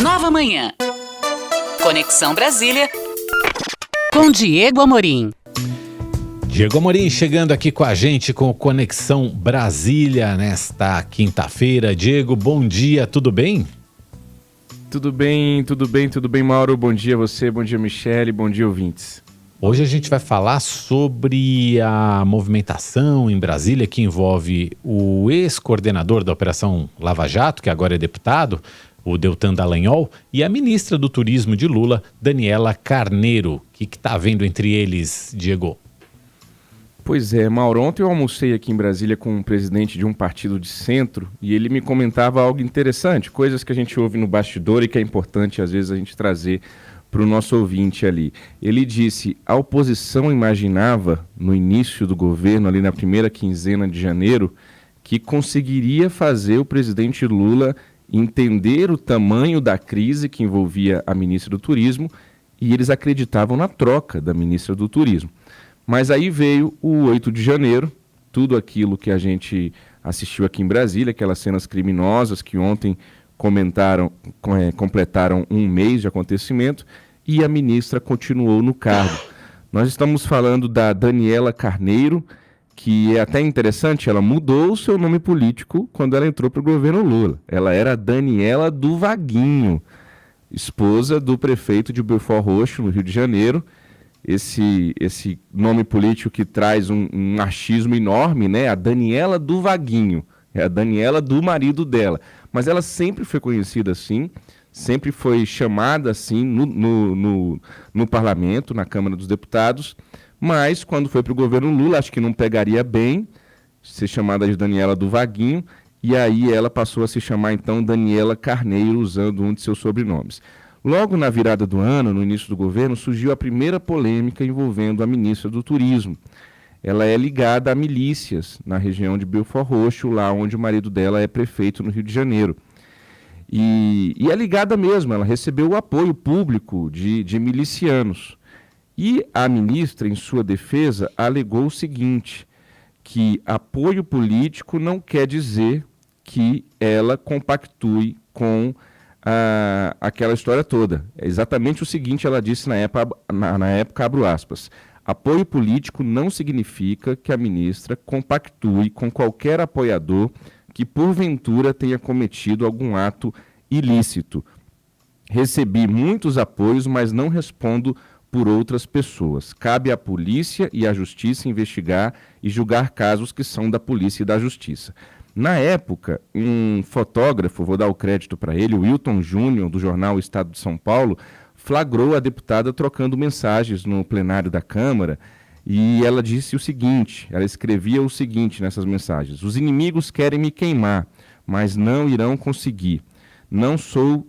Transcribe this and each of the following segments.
Nova Manhã. Conexão Brasília com Diego Amorim. Diego Amorim chegando aqui com a gente com o Conexão Brasília nesta quinta-feira. Diego, bom dia, tudo bem? Tudo bem, Mauro. Bom dia a você, bom dia, Michele, bom dia, ouvintes. Hoje a gente vai falar sobre a movimentação em Brasília que envolve o ex-coordenador da Operação Lava Jato, que agora é deputado, o Deltan Dallagnol, e a ministra do Turismo de Lula, Daniela Carneiro. O que está havendo entre eles, Diego? Pois é, Mauro, ontem eu almocei aqui em Brasília com um presidente de um partido de centro e ele me comentava algo interessante, coisas que a gente ouve no bastidor e que é importante às vezes a gente trazer para o nosso ouvinte ali. Ele disse: a oposição imaginava no início do governo, ali na primeira quinzena de janeiro, que conseguiria fazer o presidente Lula entender o tamanho da crise que envolvia a ministra do Turismo, e eles acreditavam na troca da ministra do Turismo. Mas aí veio o 8 de janeiro, tudo aquilo que a gente assistiu aqui em Brasília, aquelas cenas criminosas que ontem completaram um mês de acontecimento, e a ministra continuou no cargo. Nós estamos falando da Daniela Carneiro, que é até interessante, ela mudou o seu nome político quando ela entrou para o governo Lula. Ela era Daniela do Vaguinho, esposa do prefeito de Belford Roxo, no Rio de Janeiro. Esse nome político que traz um machismo enorme, né? A Daniela do Vaguinho, é a Daniela do marido dela. Mas ela sempre foi conhecida assim, sempre foi chamada assim no parlamento, na Câmara dos Deputados, mas quando foi para o governo Lula, acho que não pegaria bem ser chamada de Daniela do Vaguinho, e aí ela passou a se chamar então Daniela Carneiro, usando um de seus sobrenomes. Logo na virada do ano, no início do governo, surgiu a primeira polêmica envolvendo a ministra do Turismo. Ela é ligada a milícias na região de Belford Roxo, lá onde o marido dela é prefeito no Rio de Janeiro. E é ligada mesmo, ela recebeu o apoio público de milicianos. E a ministra, em sua defesa, alegou o seguinte, que apoio político não quer dizer que ela compactue com aquela história toda. É exatamente o seguinte, ela disse na época, abro aspas, apoio político não significa que a ministra compactue com qualquer apoiador que porventura tenha cometido algum ato ilícito. Recebi muitos apoios, mas não respondo por outras pessoas. Cabe à polícia e à justiça investigar e julgar casos que são da polícia e da justiça. Na época, um fotógrafo, vou dar o crédito para ele, o Wilton Júnior, do jornal Estado de São Paulo, flagrou a deputada trocando mensagens no plenário da Câmara, e ela disse o seguinte, ela escrevia o seguinte nessas mensagens: os inimigos querem me queimar, mas não irão conseguir. Não sou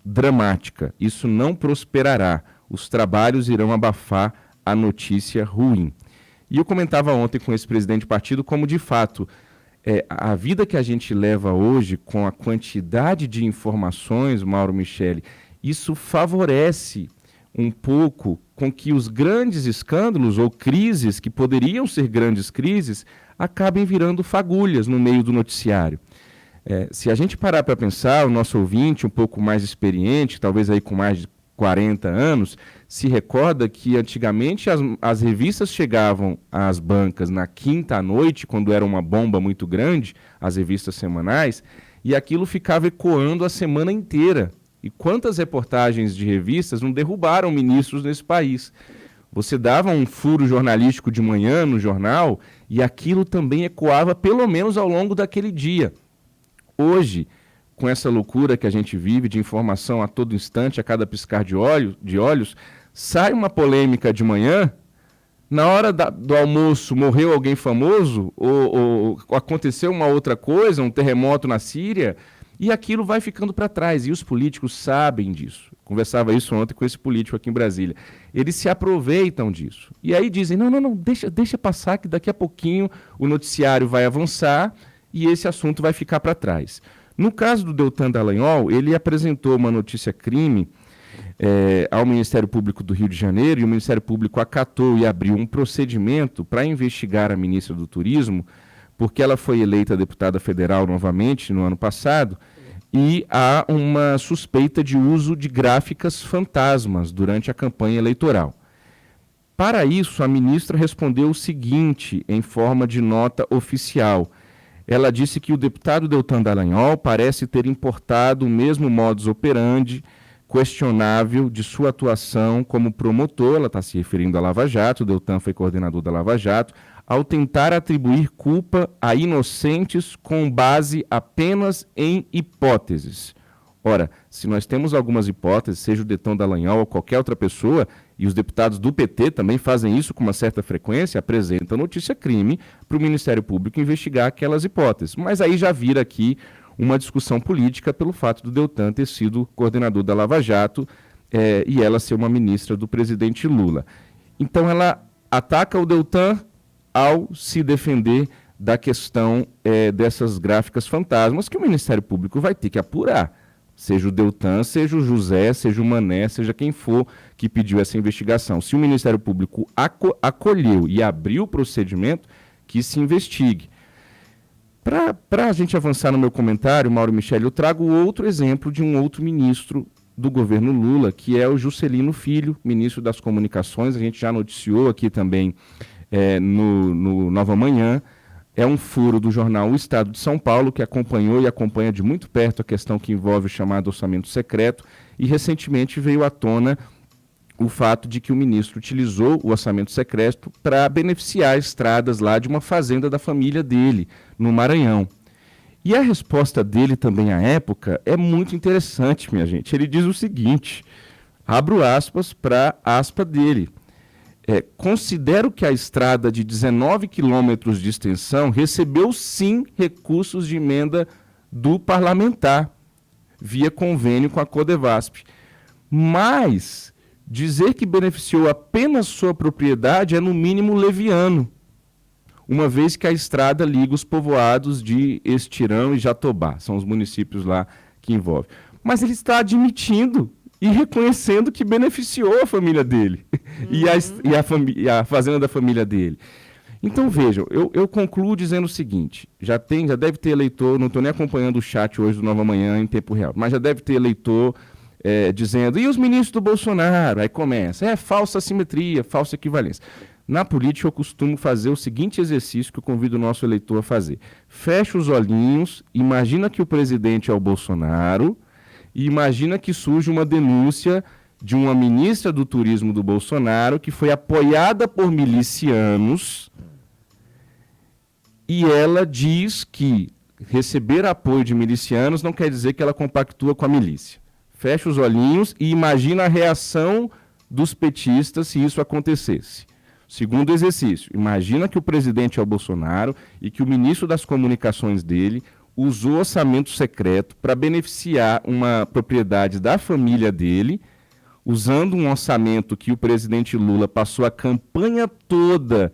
dramática, isso não prosperará. Os trabalhos irão abafar a notícia ruim. E eu comentava ontem com esse presidente de partido como, de fato, a vida que a gente leva hoje, com a quantidade de informações, Mauro, Michele, isso favorece um pouco com que os grandes escândalos ou crises, que poderiam ser grandes crises, acabem virando fagulhas no meio do noticiário. Se a gente parar para pensar, o nosso ouvinte um pouco mais experiente, talvez aí com mais de 40 anos, se recorda que antigamente as revistas chegavam às bancas na quinta à noite, quando era uma bomba muito grande, as revistas semanais, e aquilo ficava ecoando a semana inteira. E quantas reportagens de revistas não derrubaram ministros nesse país? Você dava um furo jornalístico de manhã no jornal e aquilo também ecoava pelo menos ao longo daquele dia. Hoje, com essa loucura que a gente vive de informação a todo instante, a cada piscar de olhos, sai uma polêmica de manhã, na hora do almoço morreu alguém famoso, ou aconteceu uma outra coisa, um terremoto na Síria, e aquilo vai ficando para trás, e os políticos sabem disso. Conversava isso ontem com esse político aqui em Brasília. Eles se aproveitam disso. E aí dizem, não, deixa passar que daqui a pouquinho o noticiário vai avançar e esse assunto vai ficar para trás. No caso do Deltan Dallagnol, ele apresentou uma notícia-crime ao Ministério Público do Rio de Janeiro, e o Ministério Público acatou e abriu um procedimento para investigar a ministra do Turismo, porque ela foi eleita deputada federal novamente no ano passado, e há uma suspeita de uso de gráficas fantasmas durante a campanha eleitoral. Para isso, a ministra respondeu o seguinte, em forma de nota oficial. Ela disse que o deputado Deltan Dallagnol parece ter importado o mesmo modus operandi questionável de sua atuação como promotor, ela está se referindo à Lava Jato, o Deltan foi coordenador da Lava Jato, ao tentar atribuir culpa a inocentes com base apenas em hipóteses. Ora, se nós temos algumas hipóteses, seja o Deltan Dallagnol ou qualquer outra pessoa, e os deputados do PT também fazem isso com uma certa frequência, apresentam notícia-crime para o Ministério Público investigar aquelas hipóteses. Mas aí já vira aqui uma discussão política pelo fato do Deltan ter sido coordenador da Lava Jato e ela ser uma ministra do presidente Lula. Então ela ataca o Deltan ao se defender da questão dessas gráficas fantasmas que o Ministério Público vai ter que apurar. Seja o Deltan, seja o José, seja o Mané, seja quem for que pediu essa investigação. Se o Ministério Público acolheu e abriu o procedimento, que se investigue. Para a gente avançar no meu comentário, Mauro Michel, eu trago outro exemplo de um outro ministro do governo Lula, que é o Juscelino Filho, ministro das Comunicações. A gente já noticiou aqui também no Nova Manhã. É um furo do jornal O Estado de São Paulo, que acompanhou e acompanha de muito perto a questão que envolve o chamado orçamento secreto, e recentemente veio à tona o fato de que o ministro utilizou o orçamento secreto para beneficiar estradas lá de uma fazenda da família dele, no Maranhão. E a resposta dele também à época é muito interessante, minha gente. Ele diz o seguinte, abro aspas para a aspa dele. Considero que a estrada de 19 quilômetros de extensão recebeu sim recursos de emenda do parlamentar, via convênio com a Codevasp. Mas dizer que beneficiou apenas sua propriedade é no mínimo leviano, uma vez que a estrada liga os povoados de Estirão e Jatobá, são os municípios lá que envolve. Mas ele está admitindo e reconhecendo que beneficiou a família dele e a fazenda da família dele. Então vejam, eu concluo dizendo o seguinte, já deve ter eleitor, não estou nem acompanhando o chat hoje do Nova Manhã em tempo real, mas já deve ter eleitor dizendo, e os ministros do Bolsonaro? Aí começa, falsa simetria, falsa equivalência. Na política eu costumo fazer o seguinte exercício que eu convido o nosso eleitor a fazer. Fecha os olhinhos, imagina que o presidente é o Bolsonaro, e imagina que surge uma denúncia de uma ministra do turismo do Bolsonaro que foi apoiada por milicianos e ela diz que receber apoio de milicianos não quer dizer que ela compactua com a milícia. Fecha os olhinhos e imagina a reação dos petistas se isso acontecesse. Segundo exercício, imagina que o presidente é o Bolsonaro e que o ministro das Comunicações dele usou orçamento secreto para beneficiar uma propriedade da família dele, usando um orçamento que o presidente Lula passou a campanha toda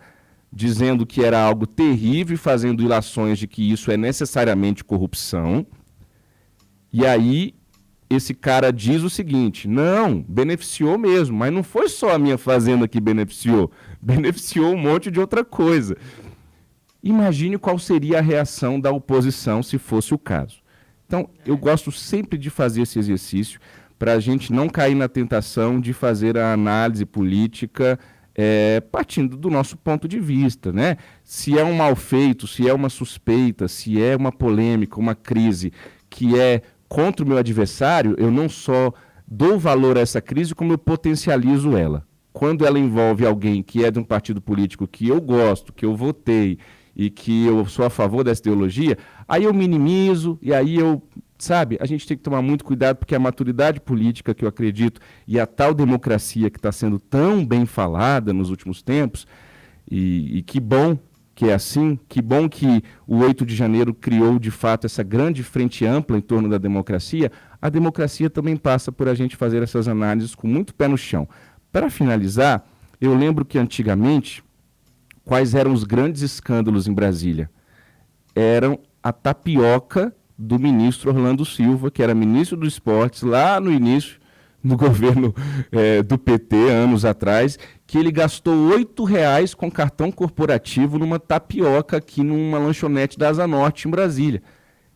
dizendo que era algo terrível e fazendo ilações de que isso é necessariamente corrupção. E aí esse cara diz o seguinte, não, beneficiou mesmo, mas não foi só a minha fazenda que beneficiou um monte de outra coisa. Imagine qual seria a reação da oposição se fosse o caso. Então, eu gosto sempre de fazer esse exercício para a gente não cair na tentação de fazer a análise política partindo do nosso ponto de vista, né? Se é um mal feito, se é uma suspeita, se é uma polêmica, uma crise que é contra o meu adversário, eu não só dou valor a essa crise, como eu potencializo ela. Quando ela envolve alguém que é de um partido político que eu gosto, que eu votei, e que eu sou a favor dessa ideologia, aí eu minimizo, e aí a gente tem que tomar muito cuidado, porque a maturidade política que eu acredito, e a tal democracia que está sendo tão bem falada nos últimos tempos, e que bom que é assim, que bom que o 8 de janeiro criou, de fato, essa grande frente ampla em torno da democracia, a democracia também passa por a gente fazer essas análises com muito pé no chão. Para finalizar, eu lembro que antigamente, quais eram os grandes escândalos em Brasília? Eram a tapioca do ministro Orlando Silva, que era ministro dos Esportes, lá no início, no governo do PT, anos atrás, que ele gastou R$8 com cartão corporativo numa tapioca aqui numa lanchonete da Asa Norte, em Brasília.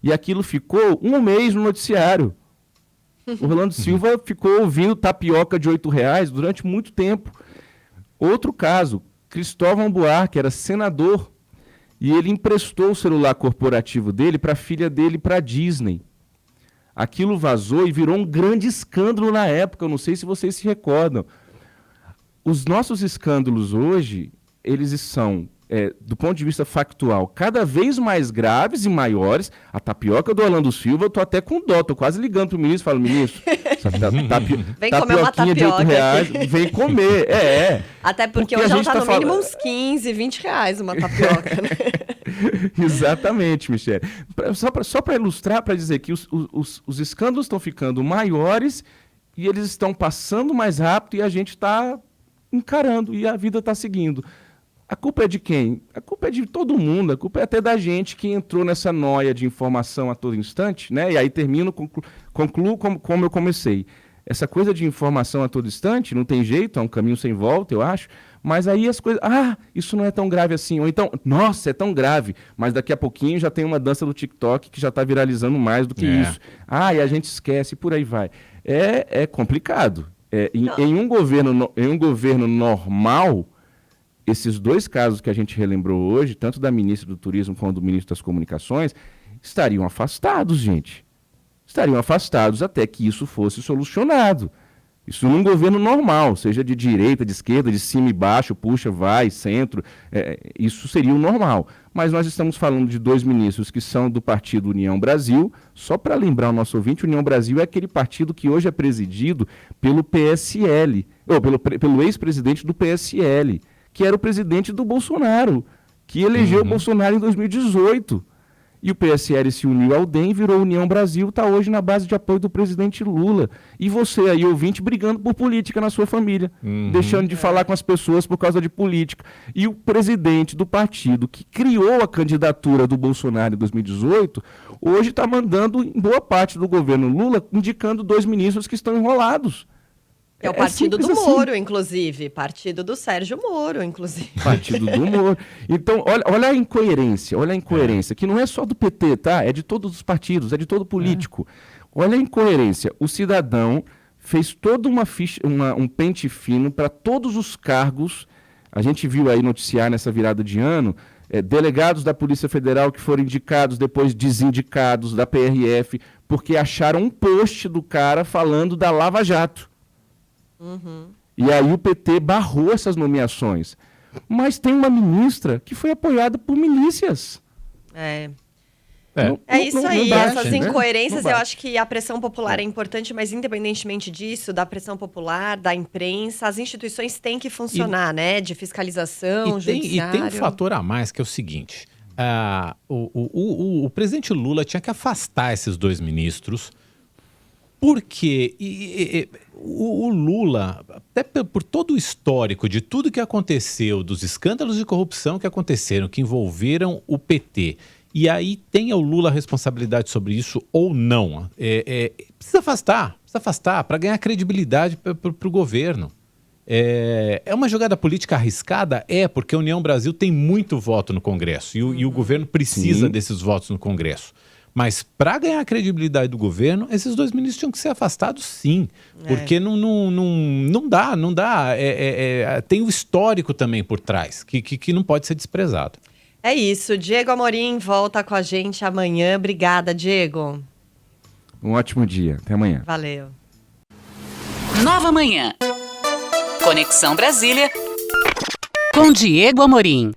E aquilo ficou um mês no noticiário. O Rolando Silva ficou ouvindo tapioca de R$8 durante muito tempo. Outro caso, Cristóvão Buarque era senador e ele emprestou o celular corporativo dele para a filha dele para a Disney. Aquilo vazou e virou um grande escândalo na época, eu não sei se vocês se recordam. Os nossos escândalos hoje, eles são, do ponto de vista factual, cada vez mais graves e maiores. A tapioca do Orlando Silva, eu tô até com dó, tô quase ligando pro ministro, falo, ministro, vem comer uma tapioquinha de R$8, vem comer, Até porque hoje ela tá no mínimo uns 15, R$20 uma tapioca, né? Exatamente, Michele. Só para ilustrar, para dizer que os escândalos estão ficando maiores e eles estão passando mais rápido e a gente está encarando e a vida está seguindo. A culpa é de quem? A culpa é de todo mundo, a culpa é até da gente que entrou nessa noia de informação a todo instante, né? E aí concluo como eu comecei. Essa coisa de informação a todo instante, não tem jeito, é um caminho sem volta, eu acho, mas aí as coisas, isso não é tão grave assim, ou então, nossa, é tão grave, mas daqui a pouquinho já tem uma dança do TikTok que já está viralizando mais do que isso. E a gente esquece, por aí vai. É complicado. Em um governo normal, esses dois casos que a gente relembrou hoje, tanto da ministra do Turismo quanto do ministro das Comunicações, estariam afastados, gente. Estariam afastados até que isso fosse solucionado. Isso num governo normal, seja de direita, de esquerda, de cima e baixo, puxa, vai, centro, isso seria o normal. Mas nós estamos falando de dois ministros que são do partido União Brasil. Só para lembrar o nosso ouvinte, União Brasil é aquele partido que hoje é presidido pelo PSL, ou pelo ex-presidente do PSL, que era o presidente do Bolsonaro, que elegeu o Bolsonaro em 2018. E o PSL se uniu ao DEM, virou União Brasil, está hoje na base de apoio do presidente Lula. E você aí, ouvinte, brigando por política na sua família, deixando de falar com as pessoas por causa de política. E o presidente do partido que criou a candidatura do Bolsonaro em 2018, hoje está mandando em boa parte do governo Lula, indicando dois ministros que estão enrolados. É o partido do Moro, inclusive. Partido do Sérgio Moro, inclusive. Partido do Moro. Então, olha a incoerência, que não é só do PT, tá? É de todos os partidos, é de todo político. Olha a incoerência. O cidadão fez toda uma ficha, um pente fino para todos os cargos. A gente viu aí noticiar nessa virada de ano, delegados da Polícia Federal que foram indicados, depois desindicados da PRF, porque acharam um post do cara falando da Lava Jato. E aí o PT barrou essas nomeações. Mas tem uma ministra que foi apoiada por milícias. Isso aí, essas incoerências, né? eu acho que a pressão popular é importante, mas independentemente disso, da pressão popular, da imprensa, as instituições têm que funcionar, né? De fiscalização, judiciário. E tem um fator a mais, que é o seguinte, o presidente Lula tinha que afastar esses dois ministros, porque o Lula, até por todo o histórico de tudo que aconteceu, dos escândalos de corrupção que aconteceram, que envolveram o PT, e aí tenha o Lula responsabilidade sobre isso ou não, precisa afastar para ganhar credibilidade para o governo. É uma jogada política arriscada? Porque a União Brasil tem muito voto no Congresso e o governo precisa desses votos no Congresso. Mas para ganhar a credibilidade do governo, esses dois ministros tinham que ser afastados, sim. Porque não dá. Tem o histórico também por trás, que não pode ser desprezado. É isso. Diego Amorim volta com a gente amanhã. Obrigada, Diego. Um ótimo dia. Até amanhã. Valeu. Nova Manhã. Conexão Brasília com Diego Amorim.